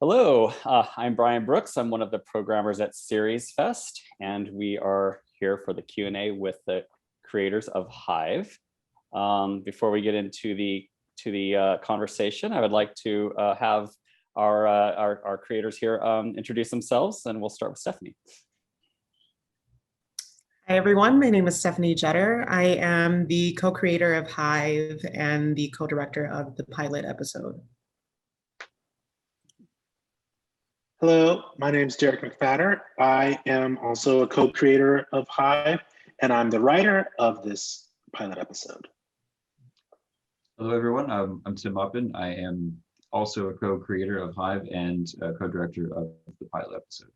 Hello, I'm Brian Brooks. I'm one of the programmers at SeriesFest, and we are here for the Q&A with the creators of Hive. Before we get into the conversation, I would like to have our creators here introduce themselves, and we'll start with Stephanie. Hi everyone, my name is Stephanie Jetter. I am the co-creator of Hive and the co-director of the pilot episode. Hello, my name is Derek McFadder. I am also a co-creator of Hive, and I'm the writer of this pilot episode. Hello everyone, I'm Tim Uppen. I am also a co-creator of Hive and a co-director of the pilot episode.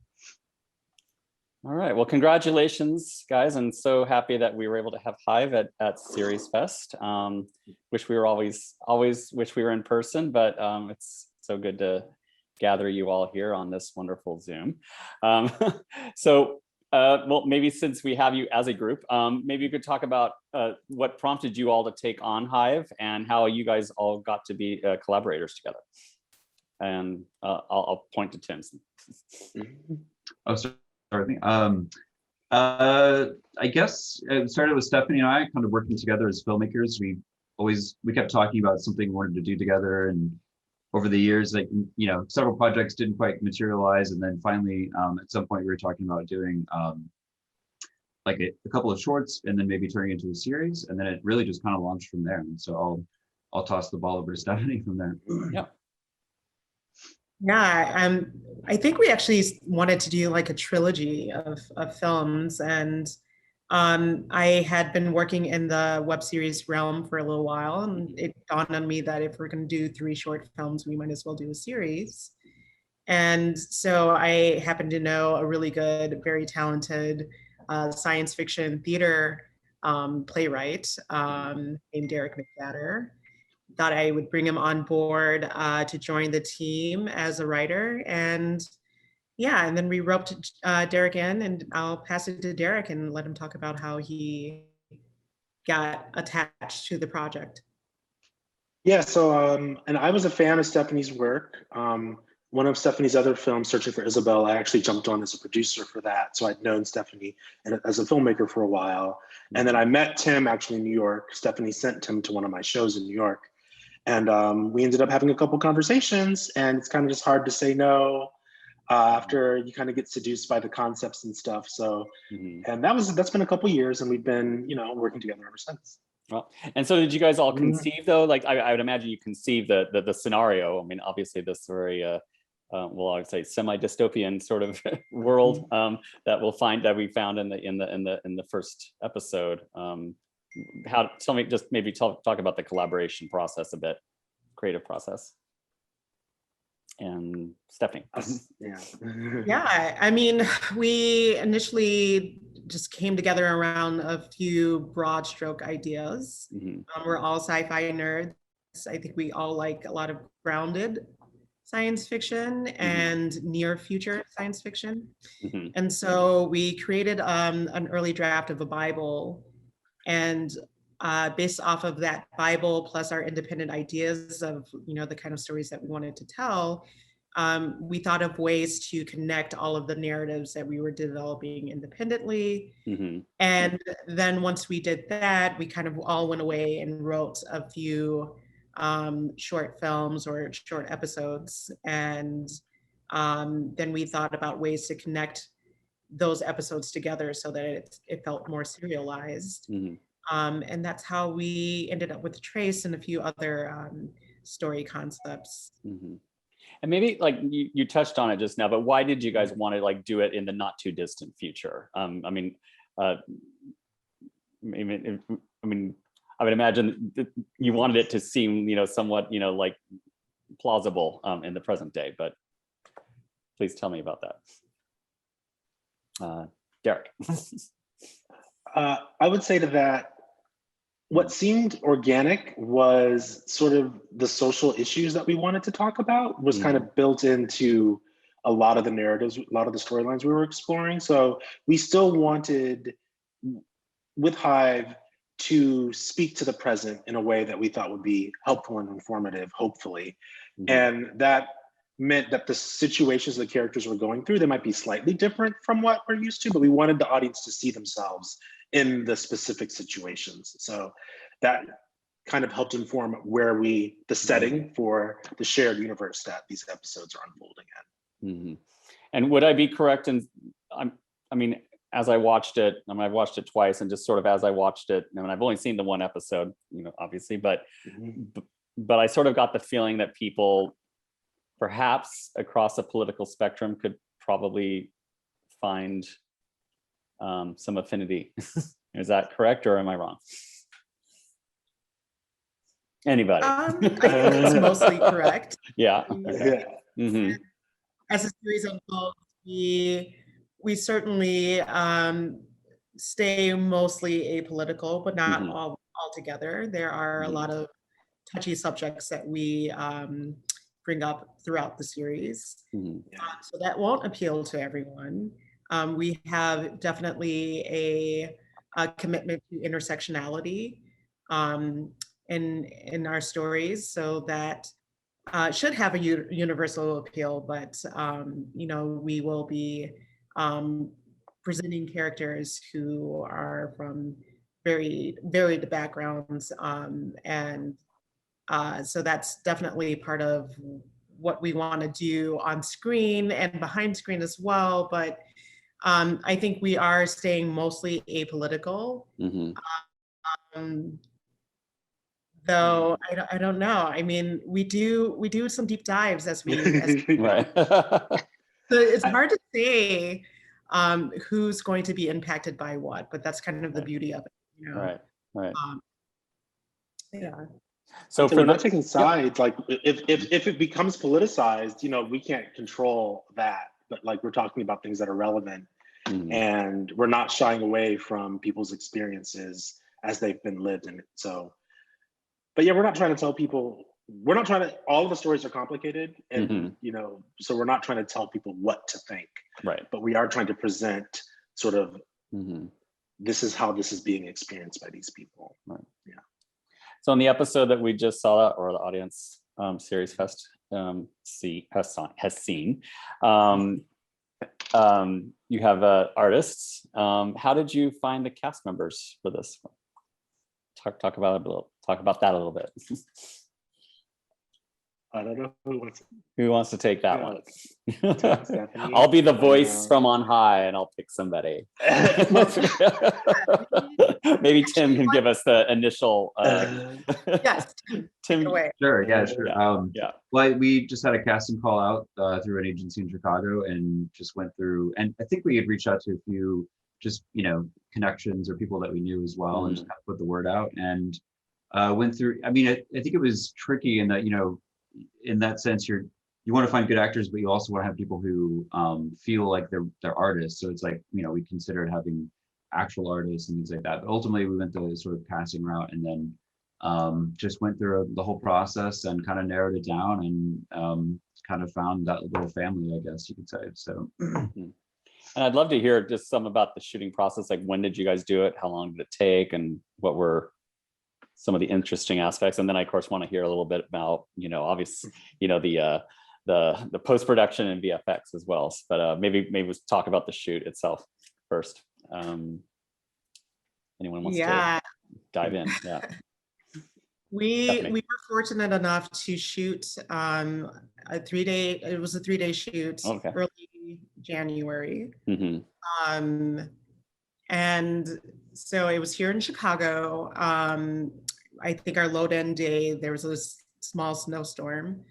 All right, well, congratulations, guys. I'm so happy that we were able to have Hive at SeriesFest. Wish we were always wish we were in person, but it's so good to gather you all here on this wonderful Zoom. Well, maybe since we have you as a group, maybe you could talk about what prompted you all to take on Hive and how you guys all got to be collaborators together. And I'll point to Tim. Oh, sorry. I guess it started with Stephanie and I kind of working together as filmmakers. We kept talking about something we wanted to do together, and over the years, like, you know, several projects didn't quite materialize, and then finally at some point we were talking about doing like a couple of shorts and then maybe turning into a series, and then it really just kind of launched from there. And so I'll toss the ball over to Stephanie from there. Yeah, I think we actually wanted to do like a trilogy of films, and I had been working in the web series realm for a little while, and it dawned on me that if we're going to do 3 short films, we might as well do a series. And so I happened to know a really good, very talented science fiction theater playwright named Derek McFadder. Thought I would bring him on board to join the team as a writer. And yeah, and then we roped Derek in, and I'll pass it to Derek and let him talk about how he got attached to the project. Yeah, so, and I was a fan of Stephanie's work. One of Stephanie's other films, Searching for Isabel, I actually jumped on as a producer for that. So I'd known Stephanie as a filmmaker for a while. And then I met Tim actually in New York. Stephanie sent Tim to one of my shows in New York. And we ended up having a couple conversations, and it's kind of just hard to say no after you kind of get seduced by the concepts and stuff. So, and that's been a couple years, and we've been, you know, working together ever since. Well, and so did you guys all conceive though? Like I would imagine you conceived the scenario. I mean, obviously this very, well, I would say semi-dystopian sort of world that we found in the first episode. Tell me, just maybe talk about the collaboration process a bit, creative process. And Stephanie. Yeah, I mean, we initially just came together around a few broad stroke ideas. We're all sci-fi nerds. I think we all like a lot of grounded science fiction and near future science fiction. And so we created an early draft of a Bible, and based off of that Bible plus our independent ideas of, you know, the kind of stories that we wanted to tell, we thought of ways to connect all of the narratives that we were developing independently. And then once we did that, we kind of all went away and wrote a few short films or short episodes. And then we thought about ways to connect those episodes together so that it felt more serialized. And that's how we ended up with Trace and a few other story concepts. And maybe like you touched on it just now, but why did you guys want to like do it in the not too distant future? I mean, I would imagine that you wanted it to seem, you know, somewhat, you know, like plausible in the present day, but please tell me about that. Derek. I would say to that, what seemed organic was sort of the social issues that we wanted to talk about was kind of built into a lot of the narratives, a lot of the storylines we were exploring. So we still wanted, with Hive, to speak to the present in a way that we thought would be helpful and informative, hopefully. And that meant that the situations the characters were going through, they might be slightly different from what we're used to, but we wanted the audience to see themselves in the specific situations. So that kind of helped inform where the setting for the shared universe that these episodes are unfolding in. Mm-hmm. And would I be correct in, I mean, as I watched it, I mean, I've watched it twice, and just sort of as I watched it, I mean, I've only seen the one episode, you know, obviously, but I sort of got the feeling that people, perhaps across the political spectrum, could probably find some affinity. Is that correct, or am I wrong? Anybody? I think it's mostly correct. Yeah. Okay. Mm-hmm. As the series unfolds, we certainly stay mostly apolitical, but not all altogether. There are a lot of touchy subjects that we bring up throughout the series. So that won't appeal to everyone. We have definitely a commitment to intersectionality in our stories, so that should have a universal appeal, but you know, we will be presenting characters who are from very varied backgrounds, and so that's definitely part of what we want to do on screen and behind screen as well. But I think we are staying mostly apolitical. Though I don't know. I mean, we do some deep dives as we Right. so it's hard to say who's going to be impacted by what, but that's kind of the beauty of it, you know. Right. Yeah. So we're not taking sides. Like if it becomes politicized, you know, we can't control that. But like, we're talking about things that are relevant, and we're not shying away from people's experiences as they've been lived in it. So, but yeah, we're not trying to tell people. We're not trying to. All of the stories are complicated, and you know, so we're not trying to tell people what to think. Right. But we are trying to present sort of this is how this is being experienced by these people. Right. Yeah. So in the episode that we just saw, or the audience, SeriesFest has seen, you have artists. How did you find the cast members for this? Talk about that a little bit. I don't know who wants to take that one. Stephanie. I'll be the voice from on high, and I'll pick somebody. Maybe Tim can give us the initial. Yes, Tim. Sure. Yeah. Sure. Yeah. Well, we just had a casting call out through an agency in Chicago, and just went through. And I think we had reached out to a few, just connections or people that we knew as well, and just kind of put the word out, and went through. I mean, I think it was tricky in that in that sense, you want to find good actors, but you also want to have people who feel like they're artists. So it's like, we considered having actual artists and things like that. But ultimately, we went the sort of casting route, and then just went through the whole process and kind of narrowed it down, and kind of found that little family, I guess you could say. So. And I'd love to hear just some about the shooting process. Like, when did you guys do it? How long did it take? And what were some of the interesting aspects? And then I, of course, want to hear a little bit about, obviously, the post-production and VFX as well. But maybe let's talk about the shoot itself first. Anyone wants to dive in? Yeah. We were fortunate enough to shoot a 3-day. It was a 3-day shoot, early January. And so it was here in Chicago. I think our load-in day, there was a small snowstorm.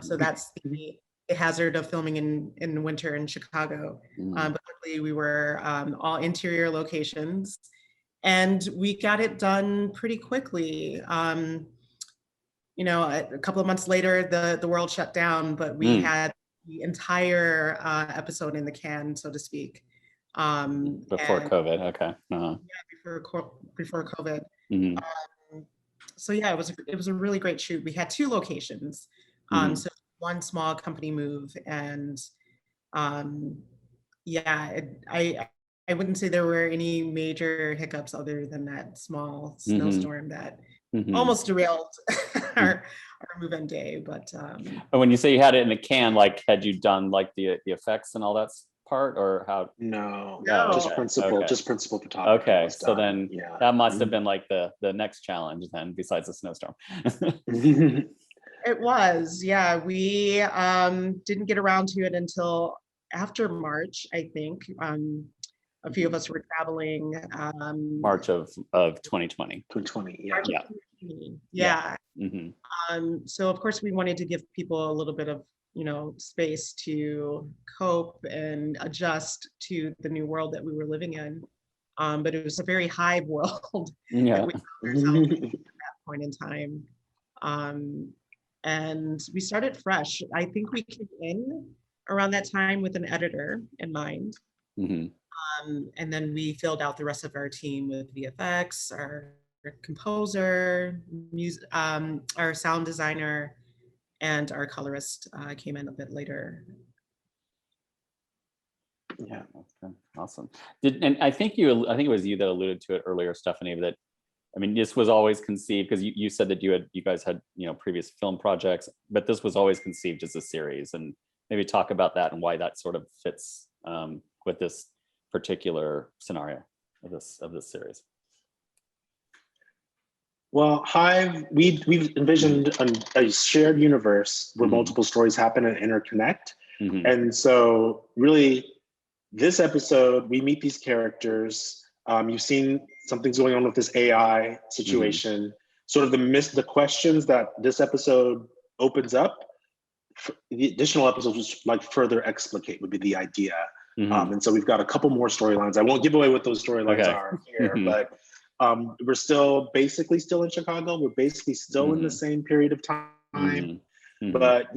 So that's the hazard of filming in winter in Chicago. But luckily we were all interior locations, and we got it done pretty quickly. A couple of months later, the world shut down, but we had the entire episode in the can, so to speak. Before COVID, okay. Yeah, before COVID. So yeah, it was a really great shoot. We had 2 locations, so one small company move, and I wouldn't say there were any major hiccups other than that small snowstorm that almost derailed our move-in day. But And when you say you had it in a can, like had you done like the effects and all that part, or how? No, No. just Okay, principal, okay. just principal photography. Okay, was so done. then that must have been like the next challenge then, besides the snowstorm. it was, yeah. We didn't get around to it until after March, I think. A few of us were traveling. March of 2020. 2020, yeah. March of Yeah. 2020. Yeah. Yeah. So of course we wanted to give people a little bit of, space to cope and adjust to the new world that we were living in. But it was a very Hive world Yeah. that we found ourselves at that point in time. And we started fresh. I think we came in around that time with an editor in mind. And then we filled out the rest of our team with VFX, our composer, our sound designer, and our colorist came in a bit later. Yeah. Okay, awesome. And I think it was you that alluded to it earlier, Stephanie, that, I mean, this was always conceived, because you said that you guys had, previous film projects, but this was always conceived as a series, and maybe talk about that and why that sort of fits with this particular scenario of this series. Well, Hive, we've envisioned a shared universe where multiple stories happen and interconnect. And so really, this episode, we meet these characters. You've seen something's going on with this AI situation. Sort of the questions that this episode opens up, the additional episodes which like further explicate would be the idea. And so we've got a couple more storylines. I won't give away what those storylines are here, but we're still basically still in Chicago. We're basically still in the same period of time, but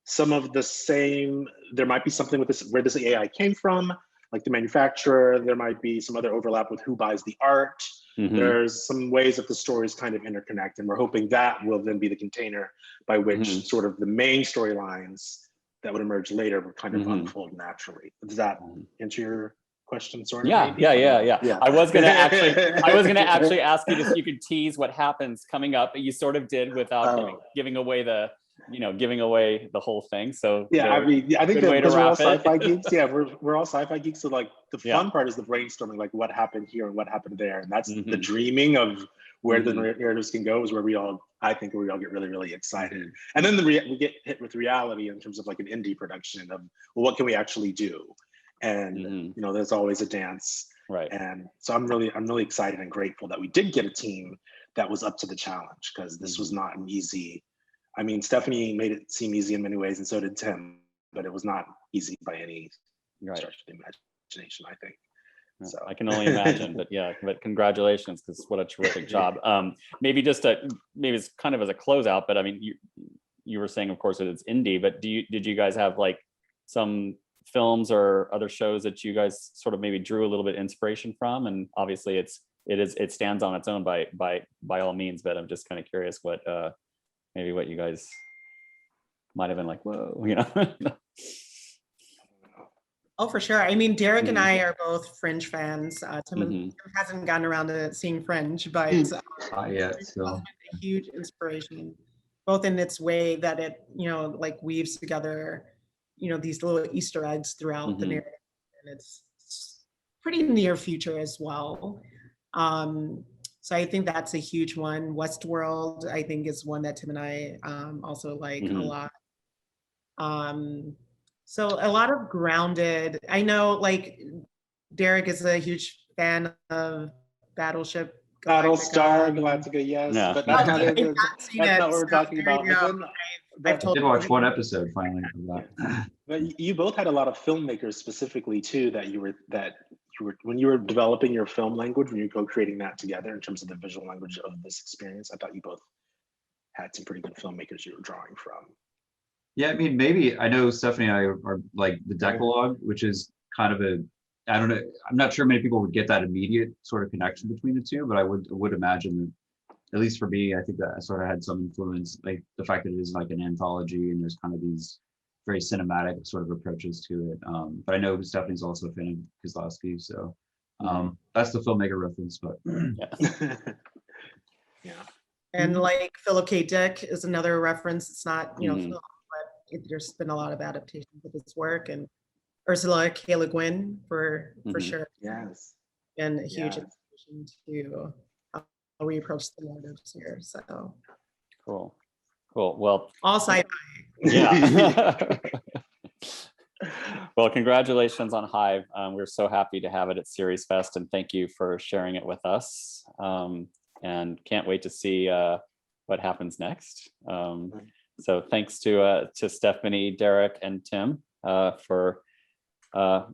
some of the same, there might be something with this, where this AI came from, like the manufacturer. There might be some other overlap with who buys the art. There's some ways that the stories kind of interconnect, and we're hoping that will then be the container by which sort of the main storylines that would emerge later would kind of unfold naturally. Does that answer your question, sort of? Yeah. I was gonna actually ask you if you could tease what happens coming up, but you sort of did without giving away the whole thing. So yeah, I mean, I think that because we're all sci-fi geeks, we're all sci-fi geeks. So like the fun part is the brainstorming, like what happened here and what happened there, and that's the dreaming of where the narratives can go, is where I think we all get really, really excited. And then we get hit with reality in terms of like an indie production of, well, what can we actually do? And there's always a dance, right? And so I'm really excited and grateful that we did get a team that was up to the challenge, because this was not an easy. I mean, Stephanie made it seem easy in many ways, and so did Tim, but it was not easy by any stretch of the imagination, I think. So I can only imagine, but congratulations, because what a terrific job. Maybe it's kind of as a closeout, but I mean, you were saying, of course, that it's indie, but did you guys have like some films or other shows that you guys sort of maybe drew a little bit inspiration from? And obviously it stands on its own by all means, but I'm just kind of curious what maybe what you guys might have been like, whoa, Oh, for sure. I mean, Derek and I are both Fringe fans. Tim hasn't gotten around to seeing Fringe, but it's a huge inspiration, both in its way that it, like weaves together, these little Easter eggs throughout the narrative, and it's pretty near future as well. So I think that's a huge one. Westworld, I think, is one that Tim and I also like a lot. So a lot of grounded. I know, like, Derek is a huge fan of Battlestar Galactica, yes. Yeah. But that's not what we're talking about. I did watch one episode finally of that. But you both had a lot of filmmakers specifically too that you were when you were developing your film language, when you were co-creating that together in terms of the visual language of this experience. I thought you both had some pretty good filmmakers you were drawing from. Yeah, I mean, maybe I know Stephanie and I are like the Decalogue, which is kind of I don't know, I'm not sure many people would get that immediate sort of connection between the two, but I would imagine that, at least for me, I think that I sort of had some influence, like the fact that it is like an anthology and there's kind of these very cinematic sort of approaches to it. But I know Stephanie's also a fan of Kieslowski, so that's the filmmaker reference. But And like Philip K. Dick is another reference. It's not, you know, Mhm. film, but there's been a lot of adaptations of his work, and Ursula K. Le Guin for Mhm. sure. Yes. And a huge Yes. inspiration to how we approach the narratives here. So Cool. Well, all sci-fi. yeah. Well, congratulations on Hive. We're so happy to have it at SeriesFest, and thank you for sharing it with us. And can't wait to see what happens next. So thanks to Stephanie, Derek, and Tim for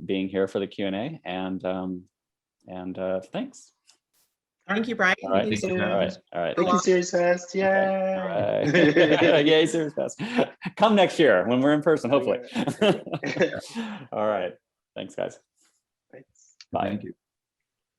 being here for the Q&A, and thanks. Thank you, Brian. All right. Thank you so Thank you. All right. All right. Thank you, SeriesFest. Yay. All right. Yay, SeriesFest. Come next year when we're in person, hopefully. All right. Thanks, guys. Thanks. Bye. Thank you.